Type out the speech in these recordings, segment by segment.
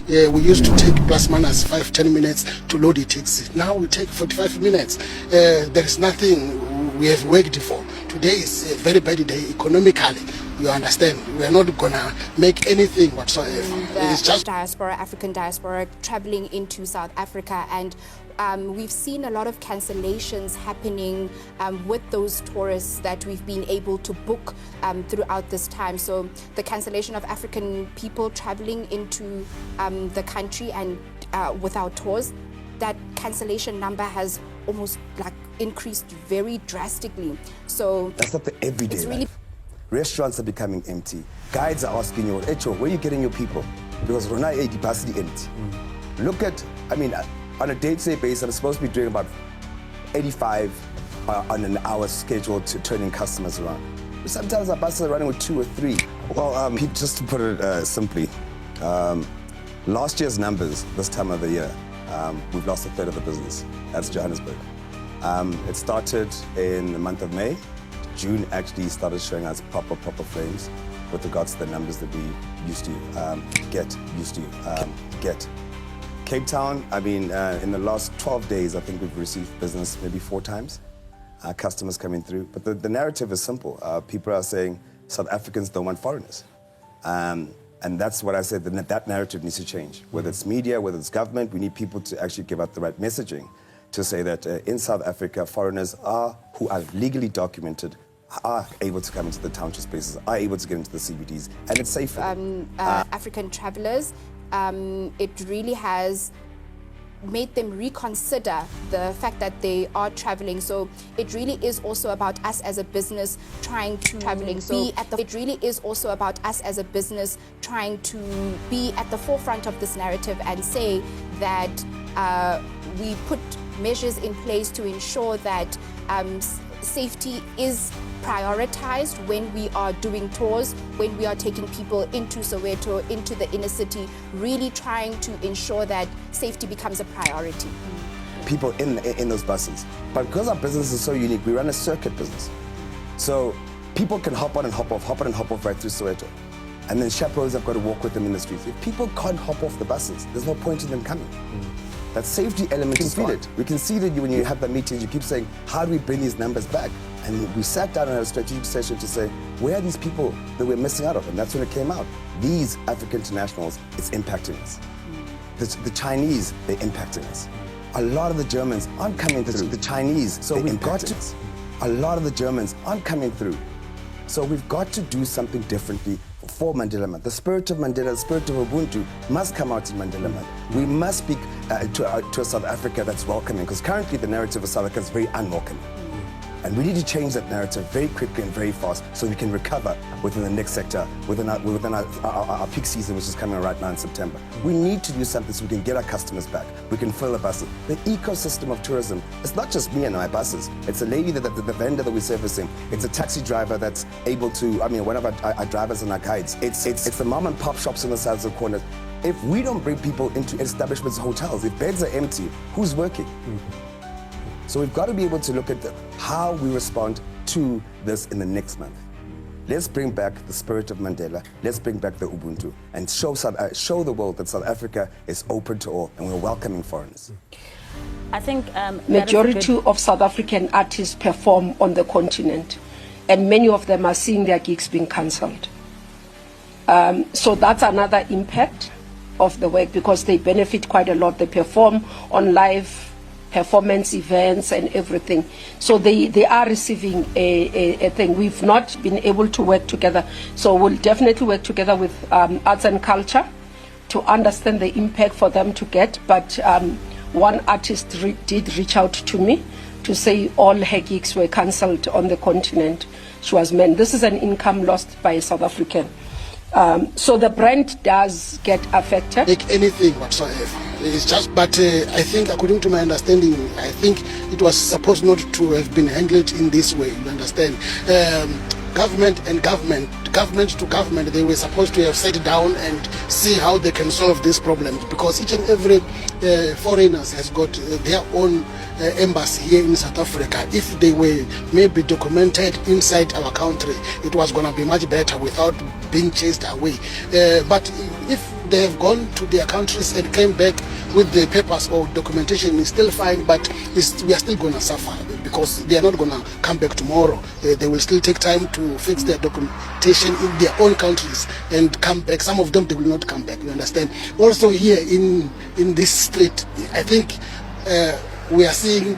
we used to take plus minus 5-10 minutes to load a taxi. Now we take 45 minutes. There is nothing we have worked for. Today is a very bad day economically. You understand? We are not gonna make anything whatsoever. It's just African diaspora traveling into South Africa, and we've seen a lot of cancellations happening with those tourists that we've been able to book throughout this time. So the cancellation of African people traveling into the country and without tours, that cancellation number has almost like increased very drastically. So that's not the everyday really life. Restaurants are becoming empty. Guides are asking you, Echo, where are you getting your people? Because we're not capacity empty. Look at, I mean, on a day-to-day basis, I'm supposed to be doing about 85 on an hour schedule to turning customers around. But sometimes our buses are running with 2 or 3. Well, just to put it simply, last year's numbers, this time of the year, we've lost a third of the business. That's Johannesburg. It started in the month of May. June actually started showing us proper flames with regards to the numbers that we used to get. Cape Town, I mean, in the last 12 days, I think we've received business maybe 4 times, customers coming through. But the narrative is simple. People are saying South Africans don't want foreigners. And that's what I said, that narrative needs to change. Whether it's media, whether it's government, we need people to actually give out the right messaging to say that in South Africa, foreigners who are legally documented are able to come into the township spaces, are able to get into the CBDs, and it's safe for them. African travelers, it really has made them reconsider the fact that they are traveling. So it really is also about us as a business trying to it really is also about us as a business trying to be at the forefront of this narrative and say that we put measures in place to ensure that safety is prioritized when we are doing tours, when we are taking people into Soweto, into the inner city, really trying to ensure that safety becomes a priority. People in those buses. But because our business is so unique, we run a circuit business. So people can hop on and hop off right through Soweto. And then chaperones have got to walk with them in the streets. If people can't hop off the buses, there's no point in them coming. That safety element is needed. We can see that when you have the meetings, you keep saying, how do we bring these numbers back? And we sat down and had a strategic session to say, where are these people that we're missing out of? And that's when it came out. These African internationals, it's impacting us. The Chinese, they're impacting us. A lot of the Germans aren't coming through. The Chinese, so we've got to. A lot of the Germans aren't coming through. So we've got to do something differently for Mandela Month. The spirit of Mandela, the spirit of Ubuntu must come out in Mandela Month. We must speak to a South Africa that's welcoming, because currently the narrative of South Africa is very unwelcoming. And we need to change that narrative very quickly and very fast so we can recover within the next sector, within our peak season, which is coming right now in September. We need to do something so we can get our customers back. We can fill the buses. The ecosystem of tourism, it's not just me and my buses. It's a lady, the vendor that we're servicing. It's a taxi driver that's able to, I mean, one of our drivers and our guides. It's the mom and pop shops on the sides of the corners. If we don't bring people into establishments, hotels, if beds are empty, who's working? So we've got to be able to look at how we respond to this in the next month. Let's bring back the spirit of Mandela. Let's bring back the Ubuntu and show the world that South Africa is open to all and we're welcoming foreigners. I think majority of South African artists perform on the continent, and many of them are seeing their gigs being cancelled. So that's another impact of the work, because they benefit quite a lot. They perform on live performance events and everything. So they are receiving a thing. We've not been able to work together. So we'll definitely work together with arts and culture to understand the impact for them to get. But one artist did reach out to me to say all her gigs were cancelled on the continent. She was meant. This is an income lost by a South African. So the brand does get affected. Like anything whatsoever. It's just, but I think, according to my understanding, I think it was supposed not to have been handled in this way. You understand? Government to government, they were supposed to have sat down and see how they can solve these problems, because each and every foreigners has got their own embassy here in South Africa. If they were maybe documented inside our country, it was going to be much better without being chased away. But if they have gone to their countries and came back with the papers or documentation is still fine, but we are still going to suffer because they are not going to come back tomorrow. They will still take time to fix their documentation in their own countries and come back. Some of them, they will not come back, you understand. Also here in this street, I think we are seeing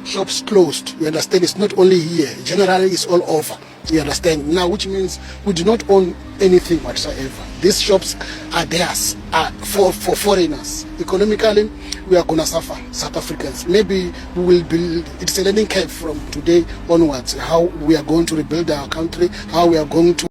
shops closed, you understand. It's not only here, generally it's all over, you understand. Now, which means we do not own anything whatsoever. These shops are theirs, for foreigners. Economically, we are going to suffer, South Africans. Maybe we will build, it's a learning curve from today onwards, how we are going to rebuild our country, how we are going to